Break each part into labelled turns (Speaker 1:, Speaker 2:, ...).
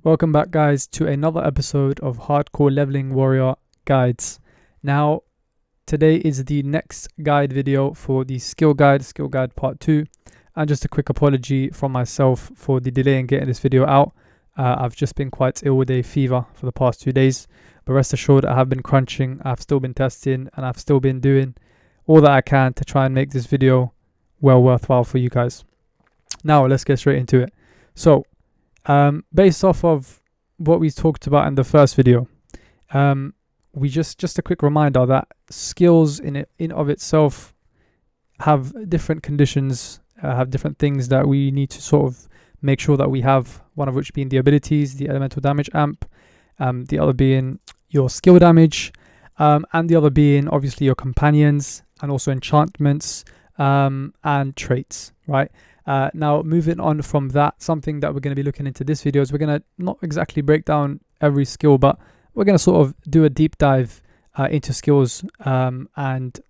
Speaker 1: Welcome back, guys, to another episode of Hardcore Leveling Warrior Guides. Now, today is the next guide video for the skill guide part 2. And just a quick apology from myself for the delay in getting this video out. I've just been quite ill with a fever for the past 2 days. But rest assured, I have been crunching, I've still been testing, and I've still been doing all that I can to try and make this video well worthwhile for you guys. Now, let's get straight into it. So, based off of what we talked about in the first video, we just a quick reminder that skills in of itself have different conditions, have different things that we need to sort of make sure that we have, one of which being the abilities, the elemental damage amp, the other being your skill damage, and the other being obviously your companions and also enchantments and traits, right? Now, moving on from that, something that we're going to be looking into this video is we're going to not exactly break down every skill, but we're going to sort of do a deep dive into skills, and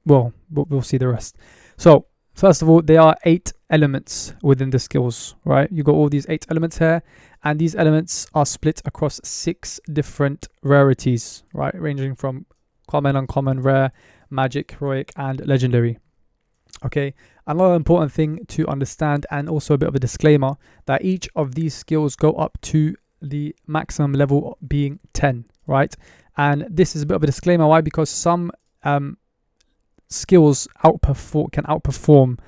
Speaker 1: well, we'll see the rest. So, first of all, there are 8 elements within the skills, right? You've got all these 8 elements here, and these elements are split across 6 different rarities, right? Ranging from common, uncommon, rare, magic, heroic, and legendary. Okay, another important thing to understand, and also a bit of a disclaimer, that each of these skills go up to the maximum level being 10, right? And this is a bit of a disclaimer. Why? Because some skills can outperform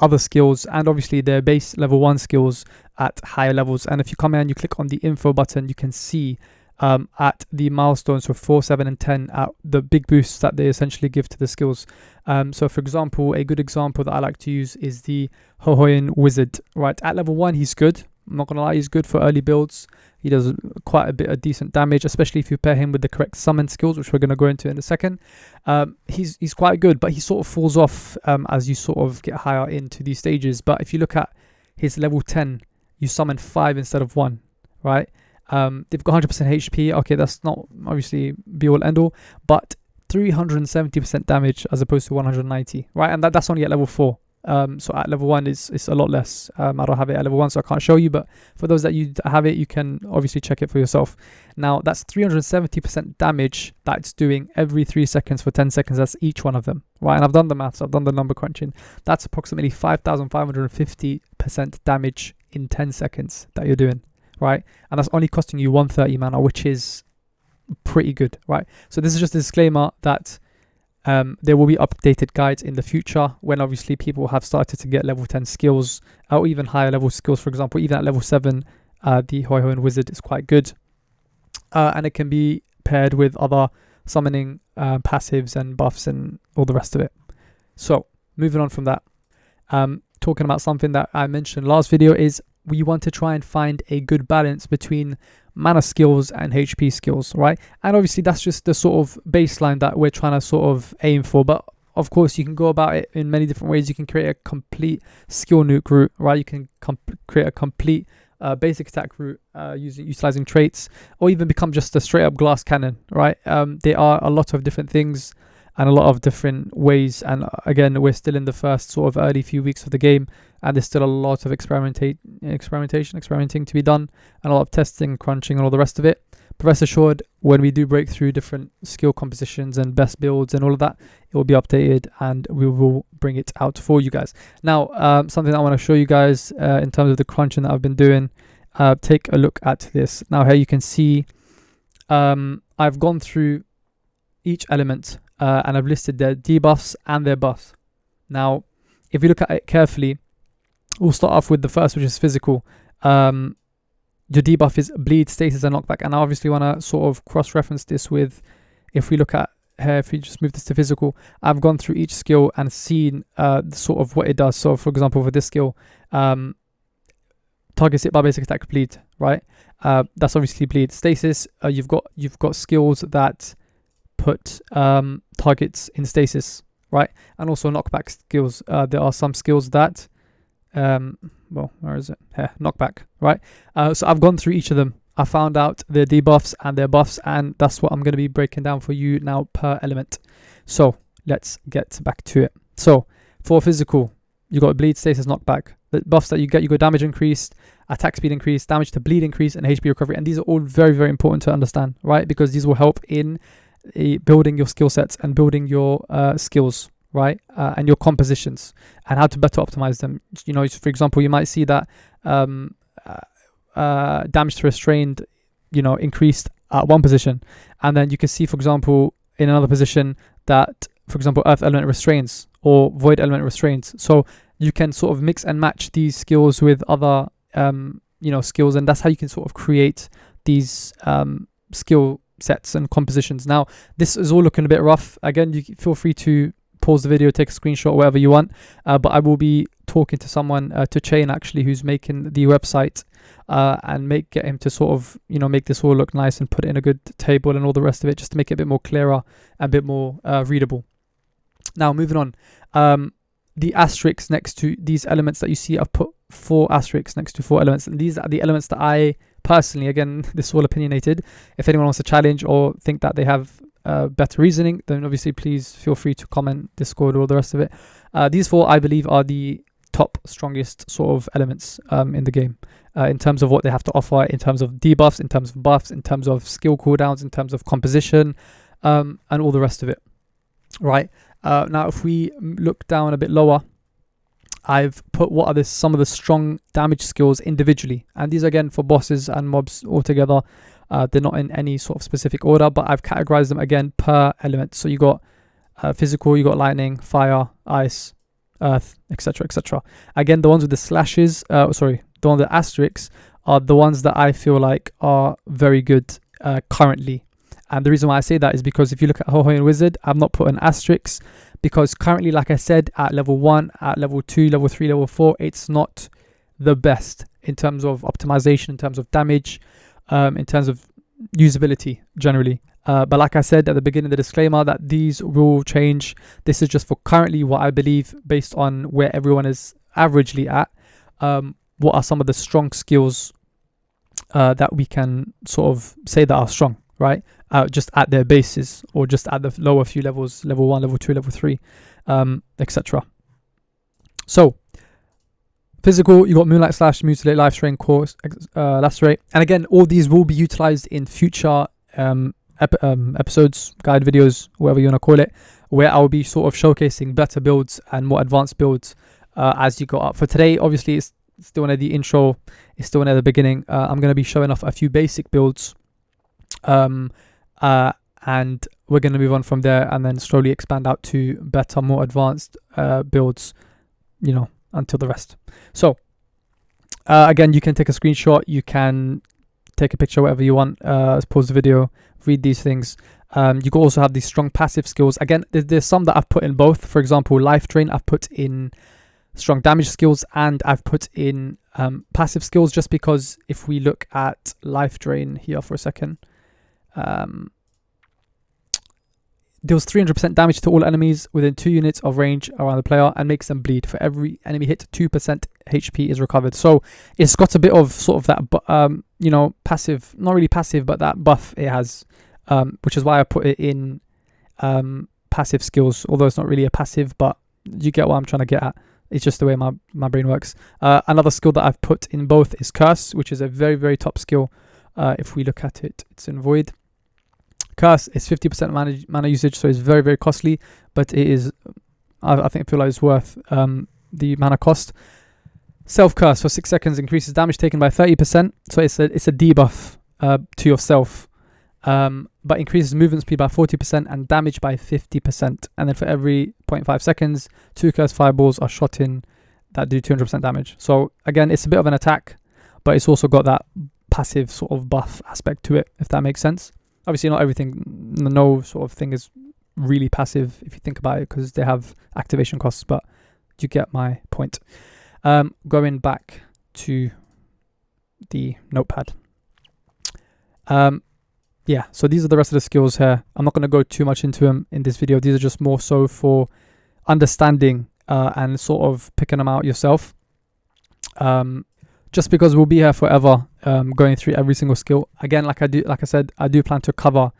Speaker 1: other skills, and obviously their base level 1 skills at higher levels. And if you come here and you click on the info button, you can see at the milestones for 4, 7, and 10, the big boosts that they essentially give to the skills. So for example, a good example that I like to use is the Hohoyan Wizard, right? At level 1, he's good. I'm not gonna lie, he's good for early builds. He does quite a bit of decent damage, especially if you pair him with the correct summon skills, which we're gonna go into in a second. He's quite good, but he sort of falls off as you sort of get higher into these stages. But if you look at his level 10, you summon 5 instead of 1, right? They've got 100% HP. Okay, that's not obviously be all end all, but 370% damage as opposed to 190, right? And that's only at level 4. So at level 1 it's a lot less. I don't have it at level 1, so I can't show you, but for those that you have it, you can obviously check it for yourself. Now, that's 370% damage that's doing every 3 seconds for 10 seconds. That's each one of them, right? And I've done the maths, I've done the number crunching. That's approximately 5,550% damage in 10 seconds that you're doing, right? And that's only costing you 130 mana, which is pretty good, right? So this is just a disclaimer that there will be updated guides in the future when obviously people have started to get level 10 skills, or even higher level skills. For example, even at level 7, the Hohoyan Wizard is quite good, and it can be paired with other summoning passives and buffs and all the rest of it. So moving on from that, talking about something that I mentioned last video is we want to try and find a good balance between mana skills and HP skills, right? And obviously that's just the sort of baseline that we're trying to sort of aim for. But of course, you can go about it in many different ways. You can create a complete skill nuke route, right? You can create a complete basic attack route utilizing traits, or even become just a straight up glass cannon, right? There are a lot of different things and a lot of different ways. And again, we're still in the first sort of early few weeks of the game, and there's still a lot of experimenting to be done, and a lot of testing, crunching, and all the rest of it. But rest assured, when we do break through different skill compositions and best builds and all of that, it will be updated and we will bring it out for you guys. Now, something I want to show you guys in terms of the crunching that I've been doing, take a look at this. Now here you can see I've gone through each element and I've listed their debuffs and their buffs. Now, if you look at it carefully, we'll start off with the first, which is physical. Your debuff is bleed, stasis, and knockback. And I obviously want to sort of cross-reference this with, if we look at here, if we just move this to physical, I've gone through each skill and seen sort of what it does. So, for example, for this skill, targets hit by basic attack, bleed, right? That's obviously bleed. Stasis, you've got skills that put targets in stasis, right? And also knockback skills. There are some skills that well, where is it? Here, knockback, right? So I've gone through each of them. I found out their debuffs and their buffs, and that's what I'm going to be breaking down for you now per element. So let's get back to it. So for physical, you got bleed, stasis, knockback. The buffs that you get damage increased, attack speed increase, damage to bleed increase, and HP recovery. And these are all very, very important to understand, right? Because these will help in building your skill sets and building your skills, right? And your compositions and how to better optimize them. You know, for example, you might see that damage to restrained, you know, increased at one position, and then you can see, for example, in another position that, for example, earth element restrains or void element restrains. So you can sort of mix and match these skills with other you know, skills, and that's how you can sort of create these skill sets and compositions. Now this is all looking a bit rough. Again, you feel free to pause the video, take a screenshot, whatever you want, but I will be talking to someone, to Chain actually, who's making the website, and get him to sort of, you know, make this all look nice and put it in a good table and all the rest of it, just to make it a bit more clearer and a bit more readable. Now moving on, the asterisks next to these elements that you see, I've put 4 asterisks next to 4 elements, and these are the elements that I personally, again, this is all opinionated. If anyone wants to challenge or think that they have better reasoning, then obviously please feel free to comment, Discord, or all the rest of it. These 4 I believe are the top strongest sort of elements in the game, in terms of what they have to offer, in terms of debuffs, in terms of buffs, in terms of skill cooldowns, in terms of composition, and all the rest of it, right? Now if we look down a bit lower, I've put what are some of the strong damage skills individually, and these again for bosses and mobs altogether. They're not in any sort of specific order, but I've categorized them again per element. So you got physical, you got lightning, fire, ice, earth, etc, etc. Again, the ones with the slashes, the ones with the asterisks are the ones that I feel like are very good currently. And the reason why I say that is because if you look at Hohoyan Wizard, I've not put an asterisk because currently, like I said, at level 1, at level 2, level 3, level 4, it's not the best in terms of optimization, in terms of damage, in terms of usability generally. But like I said at the beginning of the disclaimer, that these will change. This is just for currently what I believe based on where everyone is averagely at. What are some of the strong skills that we can sort of say that are strong, right? Just at their bases, or just at the lower few levels, level 1, level 2, level 3, etc. So physical, you got Moonlight Slash, Mutilate, Life Strain, Course, Lacerate, and again, all these will be utilized in future episodes, guide videos, whatever you want to call it, where I'll be sort of showcasing better builds and more advanced builds as you go up. For today, obviously, it's still near the intro, it's still near the beginning. I'm going to be showing off a few basic builds, and we're going to move on from there and then slowly expand out to better, more advanced builds, you know, until the rest. So again, you can take a screenshot, you can take a picture, whatever you want, pause the video, read these things. You can also have these strong passive skills. Again, there's some that I've put in both. For example, Life Drain, I've put in strong damage skills, and I've put in passive skills, just because if we look at Life Drain here for a second, deals 300% damage to all enemies within 2 units of range around the player and makes them bleed. For every enemy hit, 2% HP is recovered. So it's got a bit of sort of that, you know, passive, not really passive, but that buff it has, which is why I put it in passive skills, although it's not really a passive, but you get what I'm trying to get at. It's just the way my brain works. Another skill that I've put in both is Curse, which is a very, very top skill. If we look at it, it's in Void. Curse is 50% mana usage, so it's very, very costly, but it is, I feel like it's worth the mana cost. Self Curse for 6 seconds increases damage taken by 30%, so it's a debuff to yourself, but increases movement speed by 40% and damage by 50%. And then for every 0.5 seconds, 2 Curse fireballs are shot in that do 200% damage. So again, it's a bit of an attack, but it's also got that passive sort of buff aspect to it, if that makes sense. Obviously, not everything, no sort of thing is really passive if you think about it, because they have activation costs, but you get my point. Going back to the notepad. Yeah, so these are the rest of the skills here. I'm not going to go too much into them in this video. These are just more so for understanding and sort of picking them out yourself. Just because we'll be here forever, going through every single skill. Again, like I said, I do plan to cover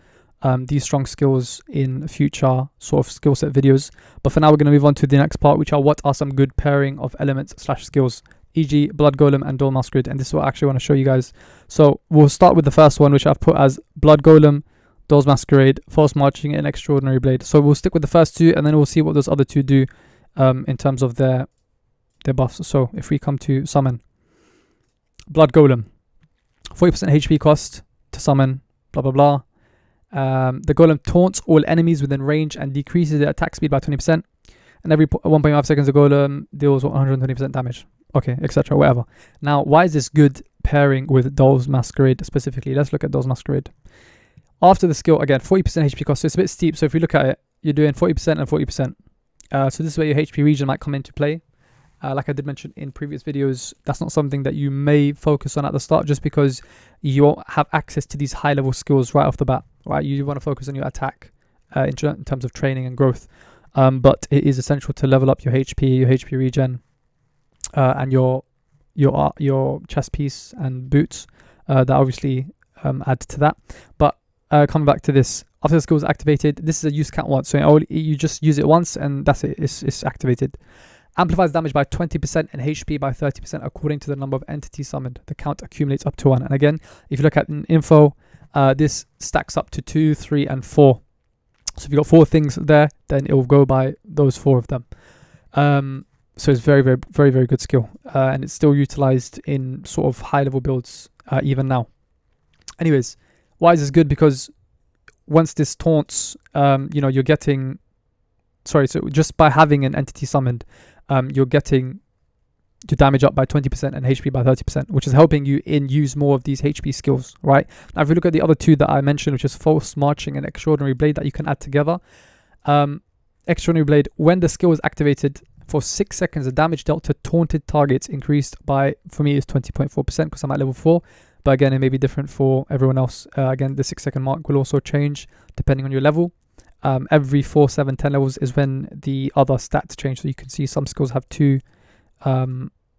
Speaker 1: these strong skills in future sort of skill set videos. But for now, we're going to move on to the next part, which are what are some good pairing of elements / skills, e.g. Blood Golem and Dual Masquerade. And this is what I actually want to show you guys. So we'll start with the first one, which I've put as Blood Golem, Dual Masquerade, Force Marching, and Extraordinary Blade. So we'll stick with the first two, and then we'll see what those other two do in terms of their buffs. So if we come to summon, Blood Golem, 40% HP cost to summon, blah blah blah. The golem taunts all enemies within range and decreases their attack speed by 20%. And every 1.5 seconds, the golem deals 120% damage. Okay, etc. Whatever. Now, why is this good pairing with Dual Masquerade specifically? Let's look at Dual Masquerade. After the skill, again, 40% HP cost. So it's a bit steep. So if you look at it, you're doing 40% and 40%. So this is where your HP regen might come into play. Like I did mention in previous videos, that's not something that you may focus on at the start, just because you won't have access to these high level skills right off the bat, right? You want to focus on your attack in terms of training and growth. But it is essential to level up your HP regen, and your chest piece and boots that obviously add to that. But coming back to this, after the skill is activated, this is a use count once, so you just use it once and that's it. It's activated. Amplifies damage by 20% and HP by 30% according to the number of entities summoned. The count accumulates up to 1. And again, if you look at an info, this stacks up to 2, 3, and 4. So if you've got 4 things there, then it will go by those 4 of them. So it's very, very, very, very good skill. And it's still utilized in sort of high level builds even now. Anyways, why is this good? Because once this taunts, you're getting... so just by having an entity summoned, you're getting your damage up by 20% and HP by 30%, which is helping you use more of these HP skills, right? Now, if you look at the other two that I mentioned, which is Force Marching and Extraordinary Blade, that you can add together. Extraordinary Blade, when the skill is activated for 6 seconds, the damage dealt to taunted targets increased by, for me, is 20.4% because I'm at level 4. But again, it may be different for everyone else. Again, the 6 second mark will also change depending on your level. Every 4, 7, 10 levels is when the other stats change. So you can see some skills have 2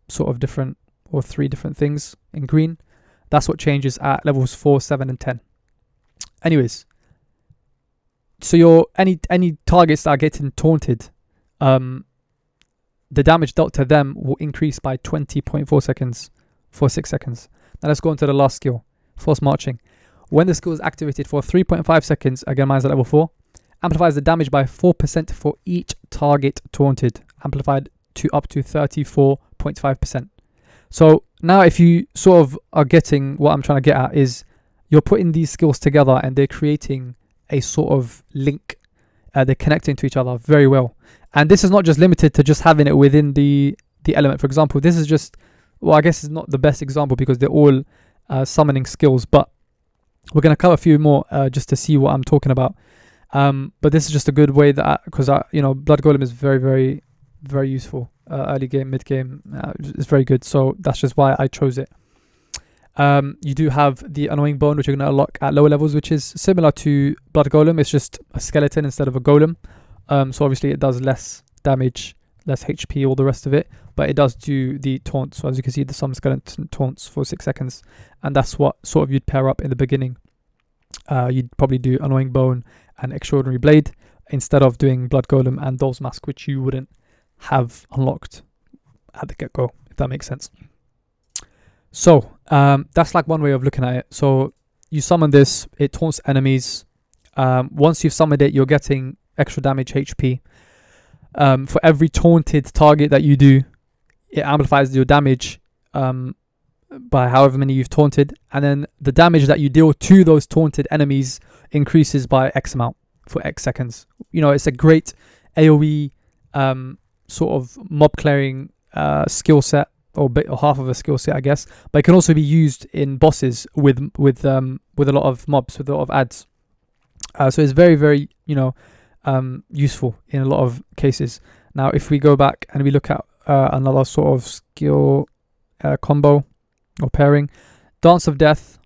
Speaker 1: sort of different or 3 different things in green. That's what changes at levels 4, 7, and 10. Anyways, so your any targets that are getting taunted, the damage dealt to them will increase by 20.4 seconds for 6 seconds. Now let's go on to the last skill, Force Marching. When the skill is activated for 3.5 seconds, again mine's at level 4, amplifies the damage by 4% for each target taunted, amplified to up to 34.5%. So now if you sort of are getting what I'm trying to get at, is you're putting these skills together and they're creating a sort of link. They're connecting to each other very well. And this is not just limited to just having it within the element. For example, this is just, well, I guess it's not the best example because they're all summoning skills, but we're going to cover a few more just to see what I'm talking about. But this is just a good way that, because Blood Golem is very, very, very useful. Early game, mid game, it's very good. So that's just why I chose it. You do have the Annoying Bone, which you're going to unlock at lower levels, which is similar to Blood Golem. It's just a skeleton instead of a golem. So obviously it does less damage, less HP, all the rest of it, but it does do the taunt. So as you can see, the some skeleton taunts for 6 seconds, and that's what sort of you'd pair up in the beginning. You'd probably do Annoying Bone and Extraordinary Blade instead of doing Blood Golem and Dual Mask, which you wouldn't have unlocked at the get-go, if that makes sense. So that's like one way of looking at it. So you summon this, it taunts enemies. Once you've summoned it, you're getting extra damage HP. For every taunted target that you do, it amplifies your damage by however many you've taunted, and then the damage that you deal to those taunted enemies increases by X amount for X seconds. It's a great AoE sort of mob clearing skill set, or half of a skill set, I guess. But it can also be used in bosses with a lot of mobs, with a lot of adds. So it's very, very useful in a lot of cases. Now, if we go back and we look at another sort of skill combo or pairing, Dance of Death,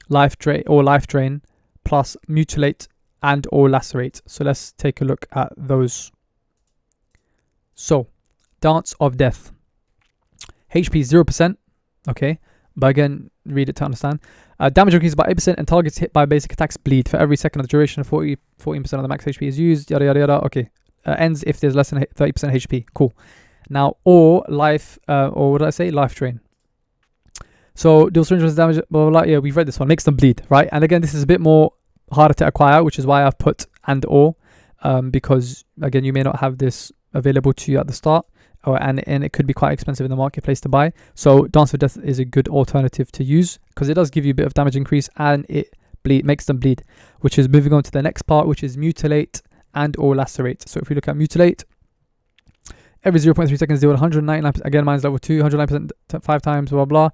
Speaker 1: life drain plus mutilate and or lacerate. So let's take a look at those. So Dance of Death, HP 0%, okay, but again, read it to understand. Damage increases by 8% and targets hit by basic attacks bleed. For every second of the duration, 14% of the max HP is used, yada yada yada. Okay. Ends if there's less than 30% HP. Cool. Now, or life, or what did I say? Life drain. So, deals 300 damage, blah, blah, blah. Yeah, we've read this one. Makes them bleed, right? And again, this is a bit more harder to acquire, which is why I've put and or, because again, you may not have this available to you at the start, and it could be quite expensive in the marketplace to buy. So, Dance of Death is a good alternative to use because it does give you a bit of damage increase and it makes them bleed, which is moving on to the next part, which is Mutilate and or Lacerate. So, if we look at Mutilate, every 0.3 seconds deal 199%, again, mine's level 2, 109% 5 times, blah, blah.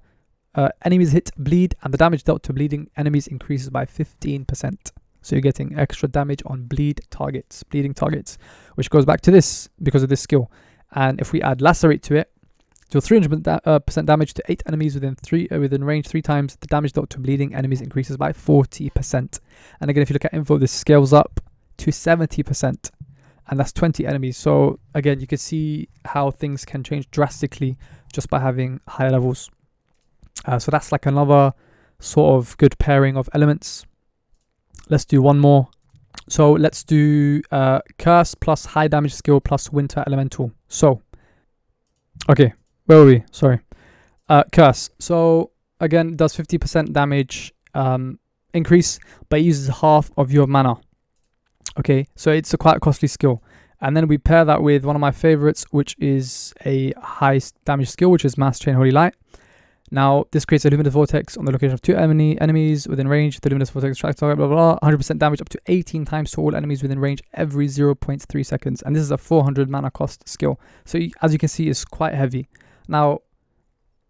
Speaker 1: Enemies hit bleed, and the damage dealt to bleeding enemies increases by 15%. So you're getting extra damage on bleeding targets, which goes back to this because of this skill. And if we add Lacerate to it, deal 300% damage to 8 enemies within range 3 times. The damage dealt to bleeding enemies increases by 40%. And again, if you look at info, this scales up to 70%. And that's 20 enemies. So again, you can see how things can change drastically just by having higher levels. So that's like another sort of good pairing of elements. Let's do one more. So let's do Curse plus high damage skill plus Winter Elemental. So, okay, where were we? Sorry. Curse. So again, does 50% damage increase, but it uses half of your mana. Okay, so it's a quite costly skill. And then we pair that with one of my favorites, which is a high damage skill, which is Mass Chain Holy Light. Now, this creates a Luminous Vortex on the location of 2 enemies within range. The Luminous Vortex tracks target, blah, blah, blah. 100% damage up to 18 times to all enemies within range every 0.3 seconds. And this is a 400 mana cost skill. So, as you can see, it's quite heavy. Now,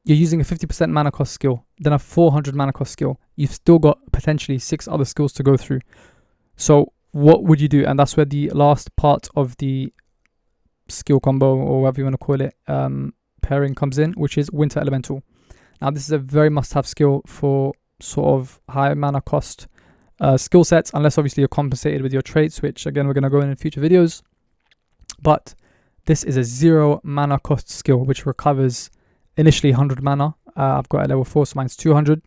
Speaker 1: you're using a 50% mana cost skill, then a 400 mana cost skill. You've still got potentially 6 other skills to go through. So, what would you do? And that's where the last part of the skill combo, or whatever you want to call it, pairing comes in, which is Winter Elemental. Now, this is a very must-have skill for sort of high mana cost skill sets, unless obviously you're compensated with your traits, which again, we're going to go in future videos. But this is a 0 mana cost skill, which recovers initially 100 mana. I've got a level 4, so mine's 200.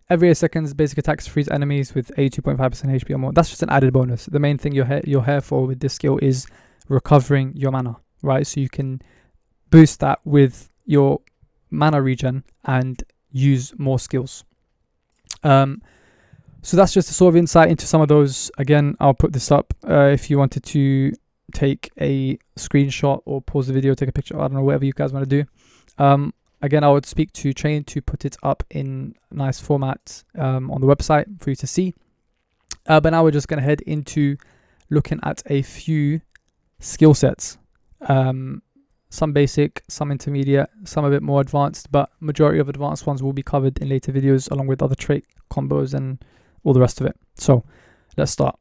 Speaker 1: Every 8 seconds, basic attacks freeze enemies with 82.5% HP or more. That's just an added bonus. The main thing you're here for with this skill is recovering your mana, right? So you can boost that with your mana regen and use more skills. So that's just a sort of insight into some of those. Again, I'll put this up if you wanted to take a screenshot or pause the video, take a picture, I don't know, whatever you guys want to do. Again, I would speak to Train to put it up in nice format on the website for you to see. But now we're just going to head into looking at a few skill sets. Some basic, some intermediate, some a bit more advanced, but majority of advanced ones will be covered in later videos along with other trait combos and all the rest of it. So let's start.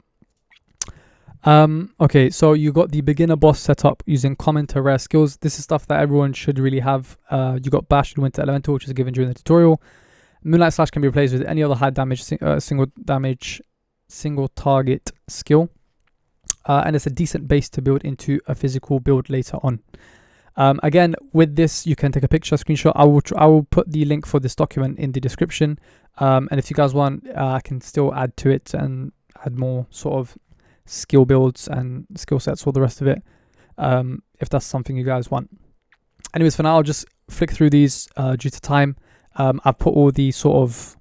Speaker 1: Okay, so you got the beginner boss setup using common to rare skills. This is stuff that everyone should really have. You got Bash and Winter Elemental, which is given during the tutorial. Moonlight Slash can be replaced with any other high damage, single target skill. And it's a decent base to build into a physical build later on. Again, with this, you can take a picture, screenshot. I will put the link for this document in the description. And if you guys want, I can still add to it and add more sort of skill builds and skill sets, all the rest of it, if that's something you guys want. Anyways, for now, I'll just flick through these due to time. I've put all the sort of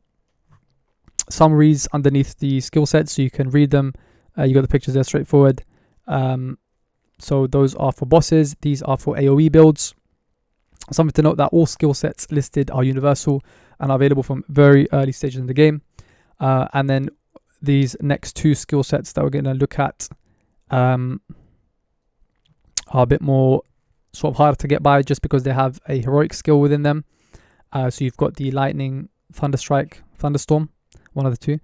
Speaker 1: summaries underneath the skill sets so you can read them. You got the pictures there, straightforward. So those are for bosses. These are for AoE builds. Something to note that all skill sets listed are universal and are available from very early stages in the game. And then these next 2 skill sets that we're going to look at are a bit more sort of harder to get by just because they have a heroic skill within them. So you've got the Lightning, Thunderstrike, Thunderstorm, one of the 2.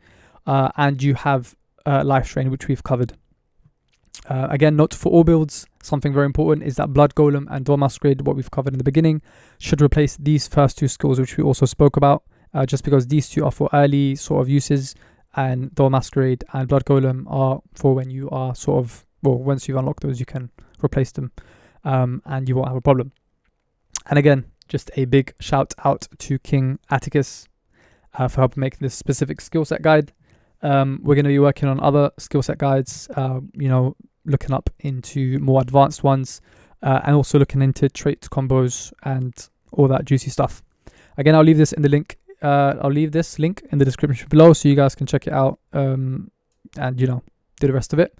Speaker 1: And you have Life Drain, which we've covered. Again, note for all builds, something very important is that Blood Golem and Dawn Masquerade, what we've covered in the beginning, should replace these first 2 skills, which we also spoke about, just because these 2 are for early sort of uses, and Dawn Masquerade and Blood Golem are for when you are sort of, well, once you've unlocked those, you can replace them, and you won't have a problem. And again, just a big shout out to King Atticus for helping make this specific skill set guide. We're going to be working on other skill set guides, looking up into more advanced ones, and also looking into trait combos and all that juicy stuff. Again, I'll leave this in the link. I'll leave this link in the description below so you guys can check it out and do the rest of it.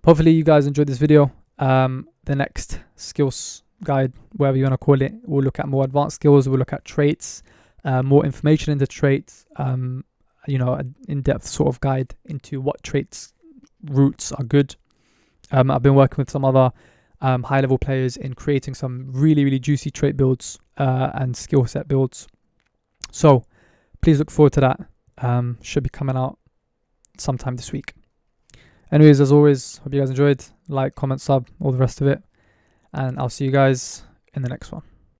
Speaker 1: Hopefully you guys enjoyed this video. The next skills guide, whatever you want to call it, we'll look at more advanced skills. We'll look at traits, more information into traits, an in-depth sort of guide into what traits routes are good. I've been working with some other high-level players in creating some really, really juicy trait builds and skill set builds. So please look forward to that. Should be coming out sometime this week. Anyways, as always, hope you guys enjoyed. Like, comment, sub, all the rest of it. And I'll see you guys in the next one.